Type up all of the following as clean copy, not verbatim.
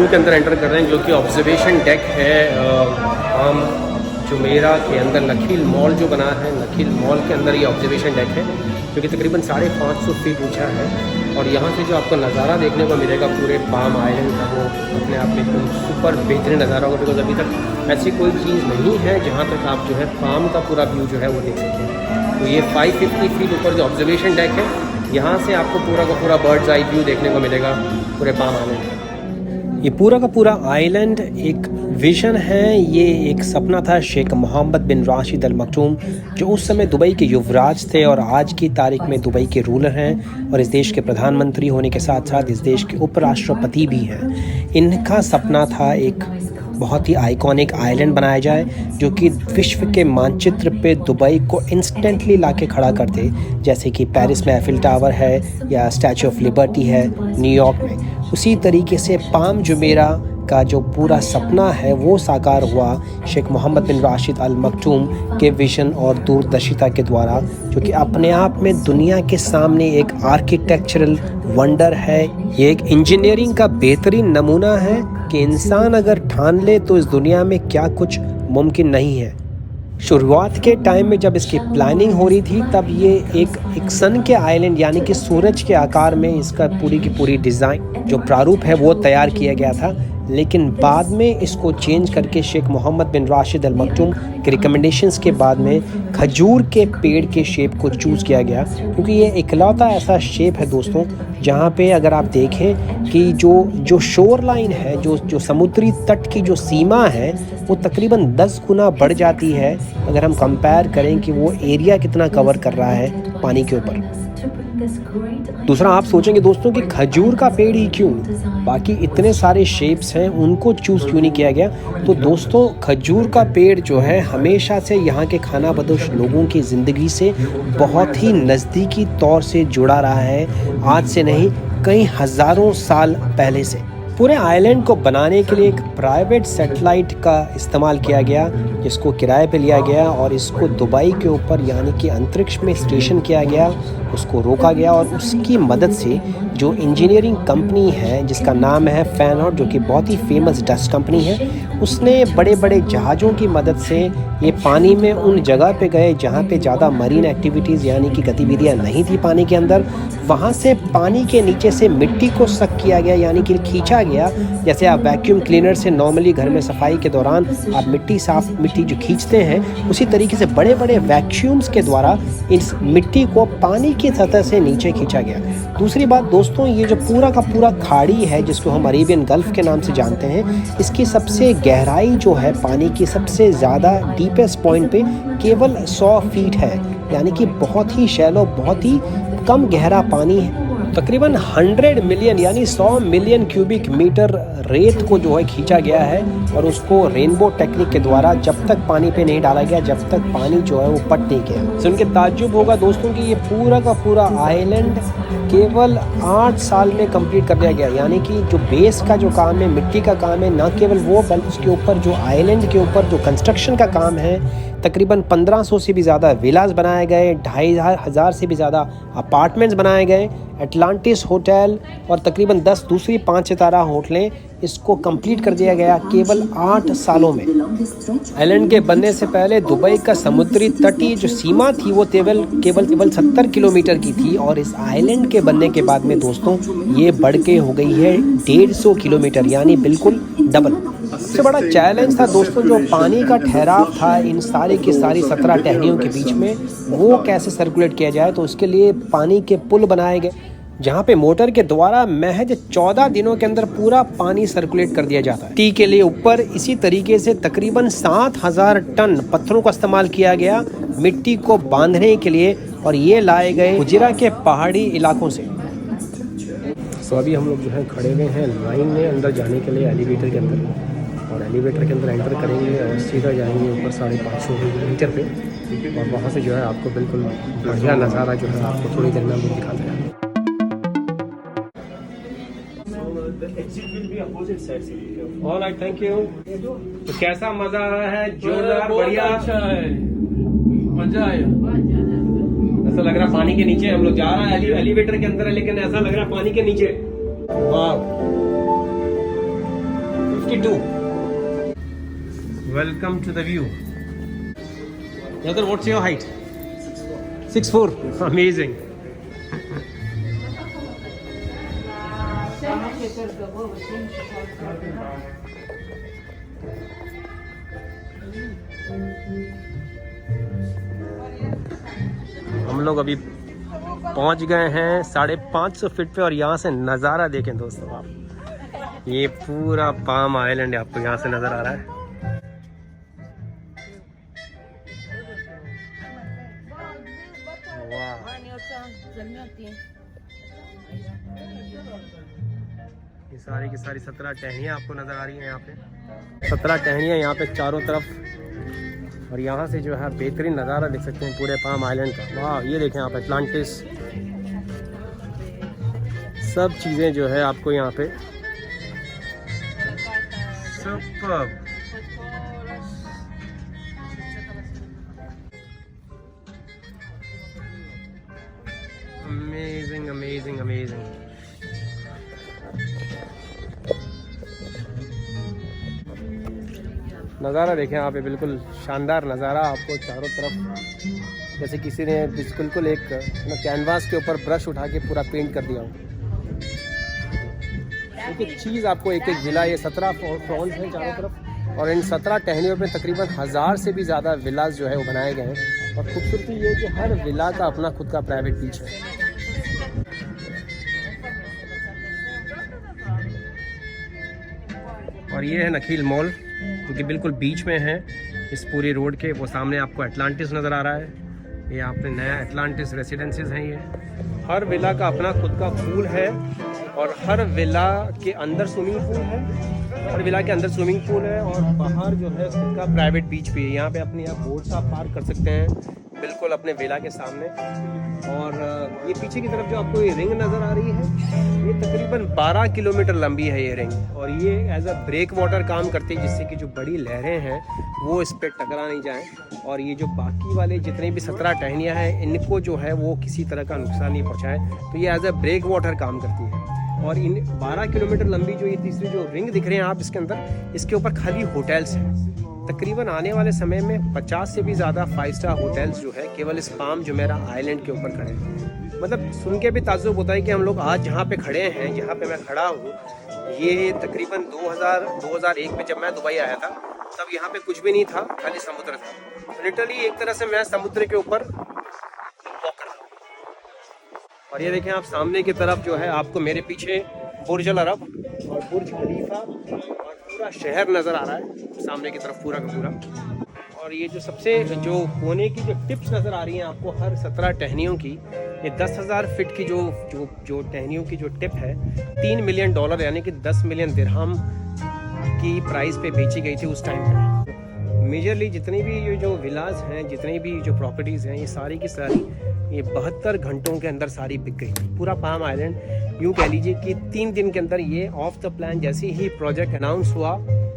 View के अंदर enter कर रहे हैं, जो कि ऑब्जर्वेशन डेक है पाम जुमेरा के अंदर। नखील मॉल जो बना है, नखील मॉल के अंदर ये ऑब्जर्वेशन डेक है, जो कि तकरीबन 550 फीट ऊंचा है। और यहाँ से जो आपको नज़ारा देखने को मिलेगा पूरे पाम आइलैंड का, वो अपने आप में एकदम सुपर बेहतरीन नज़ारा होगा। बिकॉज अभी तक ऐसी कोई चीज़ नहीं है जहाँ तक आप जो है पाम का पूरा व्यू जो है वो देख सकते हैं। तो ये 550 फीट ऊपर जो ऑब्जर्वेशन डेक है, यहाँ से आपको पूरा का पूरा बर्ड्स आई व्यू देखने को मिलेगा पूरे पाम आइलैंड। ये पूरा का पूरा आइलैंड एक विजन है, ये एक सपना था शेख मोहम्मद बिन राशिद अल मखदूम, जो उस समय दुबई के युवराज थे और आज की तारीख में दुबई के रूलर हैं और इस देश के प्रधानमंत्री होने के साथ साथ इस देश के उपराष्ट्रपति भी हैं। इनका सपना था एक बहुत ही आइकॉनिक आइलैंड बनाया जाए, जो कि विश्व के मानचित्र पे दुबई को इंस्टेंटली लाके खड़ा कर दे, जैसे कि पेरिस में एफिल टावर है या स्टैचू ऑफ लिबर्टी है न्यूयॉर्क में। उसी तरीके से पाम जुमेरा का जो पूरा सपना है वो साकार हुआ शेख मोहम्मद बिन राशिद अल मखदूम के विजन और दूरदर्शिता के द्वारा, जो कि अपने आप में दुनिया के सामने एक आर्किटेक्चरल वंडर है। ये एक इंजीनियरिंग का बेहतरीन नमूना है कि इंसान अगर ठान ले तो इस दुनिया में क्या कुछ मुमकिन नहीं है। शुरुआत के टाइम में जब इसकी प्लानिंग हो रही थी, तब ये एक सन के आइलैंड यानी कि सूरज के आकार में इसका पूरी की पूरी डिज़ाइन जो प्रारूप है वो तैयार किया गया था। लेकिन बाद में इसको चेंज करके शेख मोहम्मद बिन राशिद अल मखदूम के रिकमेंडेशंस के बाद में खजूर के पेड़ के शेप को चूज़ किया गया, क्योंकि ये इकलौता ऐसा शेप है दोस्तों जहाँ पे अगर आप देखें कि जो शोर लाइन है, जो समुद्री तट की जो सीमा है, वो तकरीबन 10 गुना बढ़ जाती है अगर हम कंपेयर करें कि वो एरिया कितना कवर कर रहा है पानी के ऊपर। दूसरा, आप सोचेंगे दोस्तों कि खजूर का पेड़ ही क्यों, बाकी इतने सारे शेप्स हैं उनको चूज़ क्यों नहीं किया गया। तो दोस्तों, खजूर का पेड़ जो है हमेशा से यहाँ के खाना बदोश लोगों की ज़िंदगी से बहुत ही नज़दीकी तौर से जुड़ा रहा है, आज से नहीं कई हज़ारों साल पहले से। पूरे आइलैंड को बनाने के लिए एक प्राइवेट सैटेलाइट का इस्तेमाल किया गया, जिसको किराए पे लिया गया और इसको दुबई के ऊपर यानी कि अंतरिक्ष में स्टेशन किया गया, उसको रोका गया और उसकी मदद से जो इंजीनियरिंग कंपनी है जिसका नाम है फैनॉट, जो कि बहुत ही फेमस डच कंपनी है, उसने बड़े बड़े जहाज़ों की मदद से ये पानी में उन जगह पे गए जहाँ पे ज़्यादा मरीन एक्टिविटीज़ यानी कि गतिविधियाँ नहीं थी पानी के अंदर। वहाँ से पानी के नीचे से मिट्टी को सक किया गया यानी कि खींचा गया। जैसे आप वैक्यूम क्लीनर से नॉर्मली घर में सफाई के दौरान आप मिट्टी जो खींचते हैं, उसी तरीके से बड़े बड़े वैक्यूम्स के द्वारा इस मिट्टी को पानी की सतह से नीचे खींचा गया। दूसरी बात दोस्तों, ये जो पूरा का पूरा खाड़ी है जिसको हम अरेबियन गल्फ के नाम से जानते हैं, इसकी सबसे गहराई जो है पानी की सबसे ज़्यादा डीपेस्ट पॉइंट पे केवल 100 फीट है, यानी कि बहुत ही शैलो, बहुत ही कम गहरा पानी है। तकरीबन 100 मिलियन यानी 100 मिलियन क्यूबिक मीटर रेत को जो है खींचा गया है और उसको रेनबो टेक्निक के द्वारा जब तक पानी पे नहीं डाला गया, जब तक पानी जो है वो पट नहीं गया। सुन के ताज्जुब होगा दोस्तों कि ये पूरा का पूरा आइलैंड केवल 8 साल में कंप्लीट कर दिया गया, यानी कि जो बेस का जो काम है, मिट्टी का काम है, ना केवल वो बल्कि उसके ऊपर जो आइलैंड के ऊपर जो कंस्ट्रक्शन का काम है, तकरीबन 1500 से भी ज़्यादा विलास बनाए गए, 2500 से भी ज़्यादा अपार्टमेंट्स बनाए गए, एटलांटिस होटल और तकरीबन 10 दूसरी 5 सितारा होटलें, इसको कंप्लीट कर दिया गया केवल 8 सालों में। आइलैंड के बनने से पहले दुबई का समुद्री तटीय जो सीमा थी वो केवल 70 किलोमीटर की थी और इस आइलैंड के बनने के बाद में दोस्तों ये बढ़ के हो गई है 150 किलोमीटर, यानी बिल्कुल डबल। सबसे बड़ा चैलेंज था दोस्तों जो पानी का ठहराव था इन सारी की सारी 17 टहनियों के बीच में, वो कैसे सर्कुलेट किया जाए। तो उसके लिए पानी के पुल बनाए गए जहाँ पे मोटर के द्वारा महज 14 दिनों के अंदर पूरा पानी सर्कुलेट कर दिया जाता है। टी के लिए ऊपर इसी तरीके से तकरीबन 7000 टन पत्थरों का इस्तेमाल किया गया मिट्टी को बांधने के लिए और ये लाए गए गुजरा के पहाड़ी इलाकों से। तो अभी हम लोग जो है खड़े हुए हैं लाइन में अंदर जाने के लिए एलिवेटर के अंदर, और एलिवेटर के अंदर एंटर करेंगे और सीधा जाएंगे ऊपर 550 मीटर पे और वहाँ से जो है आपको बिल्कुल बढ़िया नज़ारा जो है आपको थोड़ी देर में हम लोग दिखाते हैं। Alright, thank you. तो कैसा मजा आ रहा है? जोरदार, बढ़िया, अच्छा है, मजा आया। ऐसा लग रहा है पानी के नीचे हम लोग जा रहे हैं, एलिवेटर के अंदर है लेकिन ऐसा लग रहा है पानी के नीचे। वाह, 52. Welcome to the view. Brother, what's your height? 6'4". Amazing. हम लोग अभी पहुंच गए हैं 550 फीट पे और यहाँ से नज़ारा देखें दोस्तों आप। ये पूरा पाम आइलैंड आपको यहाँ से नज़र आ रहा है। वाह, ये सारी की सारी 17 टहनियाँ आपको नज़र आ रही हैं यहाँ पे। 17 टहनियाँ यहाँ पे चारों तरफ, और यहाँ से जो है बेहतरीन नज़ारा देख सकते हैं पूरे पाम आइलैंड का। वाह, ये देखें आप अटलांटिस, सब चीज़ें जो है आपको यहाँ पे सुपर्ब। Amazing amazing amazing. नज़ारा देखें आप, बिल्कुल शानदार नज़ारा आपको चारों तरफ, जैसे किसी ने बिल्कुल एक कैनवास के ऊपर ब्रश उठा के पूरा पेंट कर दिया हो। एक एक चीज़ आपको, एक एक विला, ये 17 फ्रॉन्स हैं चारों तरफ, और इन 17 टहनियों पे तकरीबन 1000 से भी ज़्यादा विलास जो है वो बनाए गए हैं। और खूबसूरती ये है कि हर विला का अपना खुद का प्राइवेट बीच है। और ये है नखील मॉल, जो कि बिल्कुल बीच में है इस पूरी रोड के। वो सामने आपको अटलांटिस नज़र आ रहा है, ये आपने नया अटलांटिस रेसिडेंसीज हैं। ये हर विला का अपना खुद का पूल है, और हर विला के अंदर स्विमिंग पूल है, हर विला के अंदर स्विमिंग पूल है, और बाहर जो है खुद का प्राइवेट बीच भी है। यहाँ पे अपने आप बोट्स आप पार्क कर सकते हैं बिल्कुल अपने विला के सामने। और ये पीछे की तरफ जो आपको ये रिंग नज़र आ रही है, ये तकरीबन 12 किलोमीटर लंबी है ये रिंग, और ये एज अ ब्रेक वाटर काम करती है, जिससे कि जो बड़ी लहरें हैं वो इस पर टकरा नहीं जाएं, और ये जो बाकी वाले जितने भी 17 टहनियाँ हैं इनको जो है वो किसी तरह का नुकसान नहीं पहुँचाएँ। तो ये एज अ ब्रेक वाटर काम करती है। और इन 12 किलोमीटर लंबी जो ये तीसरी जो रिंग दिख रहे हैं आप इसके अंदर, इसके ऊपर खाली होटल्स हैं। तकरीबन आने वाले समय में 50 से भी ज़्यादा 5 स्टार होटल्स जो है केवल इस पाम जुमेरा आइलैंड के ऊपर खड़े हैं। मतलब सुन के भी ताज्जुब होता है कि हम लोग आज जहाँ पे खड़े हैं, जहाँ पे मैं खड़ा हूँ, ये तकरीबन 2001 में जब मैं दुबई आया था तब यहाँ पे कुछ भी नहीं था, खाली समुद्र था। लिटरली एक तरह से मैं समुद्र के ऊपर वॉक कर रहा हूँ। और ये देखें आप सामने की तरफ जो है आपको मेरे पीछे बुर्ज अल अरब और बुर्ज खलीफा और पूरा शहर नज़र आ रहा है सामने की तरफ पूरा का पूरा। और ये जो सबसे जो कोने की जो टिप्स नज़र आ रही हैं आपको हर 17 टहनियों की, ये 10,000 फीट की जो टहनियों की जो टिप है, $3 मिलियन यानी कि 10 मिलियन दिरहम की प्राइस पे बेची गई थी उस टाइम पे। मेजरली जितनी भी ये जो विलास हैं, जितनी भी जो प्रॉपर्टीज़ हैं, ये सारी की सारी ये 72 घंटों के अंदर सारी बिक गई थी। पूरा पाम आइलैंड यूँ कह लीजिए कि 3 दिन के अंदर ये ऑफ द प्लान जैसे ही प्रोजेक्ट अनाउंस हुआ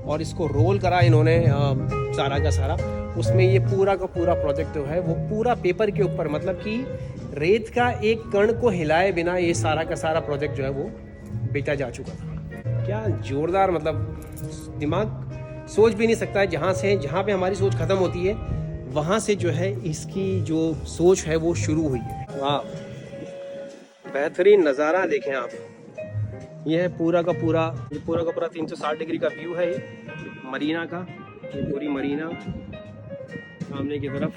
और इसको रोल करा इन्होंने सारा का सारा, उसमें ये पूरा का पूरा प्रोजेक्ट जो है वो पूरा पेपर के ऊपर, मतलब कि रेत का एक कण को हिलाए बिना ये सारा का सारा प्रोजेक्ट जो है वो बेचा जा चुका था। क्या जोरदार, मतलब दिमाग सोच भी नहीं सकता है। जहाँ पे हमारी सोच ख़त्म होती है वहाँ से जो है इसकी जो सोच है वो शुरू हुई है। वाह, बेहतरीन नज़ारा देखें आप। ये है पूरा का पूरा 360 डिग्री का व्यू है ये मरीना का। ये पूरी मरीना सामने की तरफ,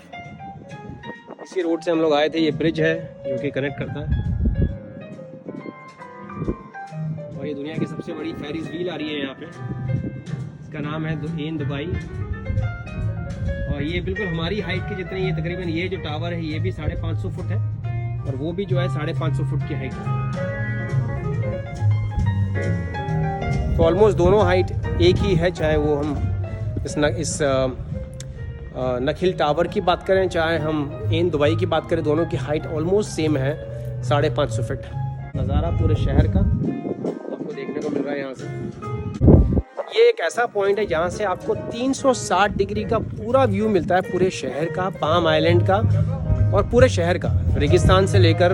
इसी रोड से हम लोग आए थे। ये ब्रिज है जो कि कनेक्ट करता है, और ये दुनिया की सबसे बड़ी फेरीज व्हील आ रही है यहाँ पे। इसका नाम है एन दुबई, और ये बिल्कुल हमारी हाइट के जितने, ये तकरीबन ये जो टावर है ये भी 550 फुट है, और वो भी जो है 550 फुट की हाइट है। तो ऑलमोस्ट दोनों हाइट एक ही है, चाहे वो हम इस नखील टावर की बात करें, चाहे हम एन दुबई की बात करें, दोनों की हाइट ऑलमोस्ट सेम है, 550 फीट। नज़ारा पूरे शहर का आपको देखने को मिल रहा है यहाँ से। ये एक ऐसा पॉइंट है जहाँ से आपको 360 डिग्री का पूरा व्यू मिलता है पूरे शहर का, पाम आइलैंड का, और पूरे शहर का, रेगिस्तान से लेकर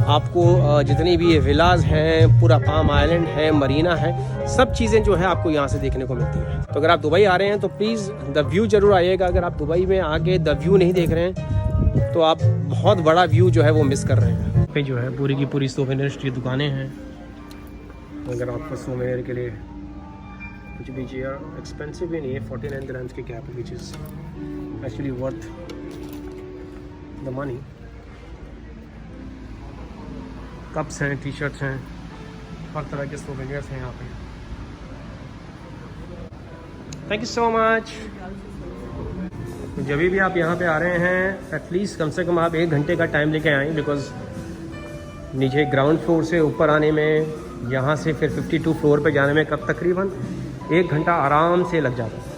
आपको जितनी भी विलाज हैं, पूरा पाम आइलैंड है, मरीना है, सब चीज़ें जो है आपको यहाँ से देखने को मिलती हैं। तो अगर आप दुबई आ रहे हैं तो प्लीज़ द व्यू जरूर आइएगा। अगर आप दुबई में आके द व्यू नहीं देख रहे हैं तो आप बहुत बड़ा व्यू जो है वो मिस कर रहे हैं। पे जो है पूरी की पूरी सोवेनियर्स की दुकानें हैं। अगर आपको सोवेनियर के लिए कुछ भी चाहिए, एक्सपेंसिव भी नहीं है, 49 dirhams की cap, which is actually worth the money. Cups हैं, टी शर्ट्स हैं, हर तरह के सोवेनियर्स हैं यहाँ पे। Thank you so much. तो जब भी आप यहाँ पे आ रहे हैं एटलीस्ट कम से कम आप 1 घंटे का टाइम लेके आएँ, बिकॉज़ नीचे ग्राउंड फ्लोर से ऊपर आने में, यहाँ से फिर 52 फ्लोर पे जाने में कब तकरीबन 1 घंटा आराम से लग जाता है।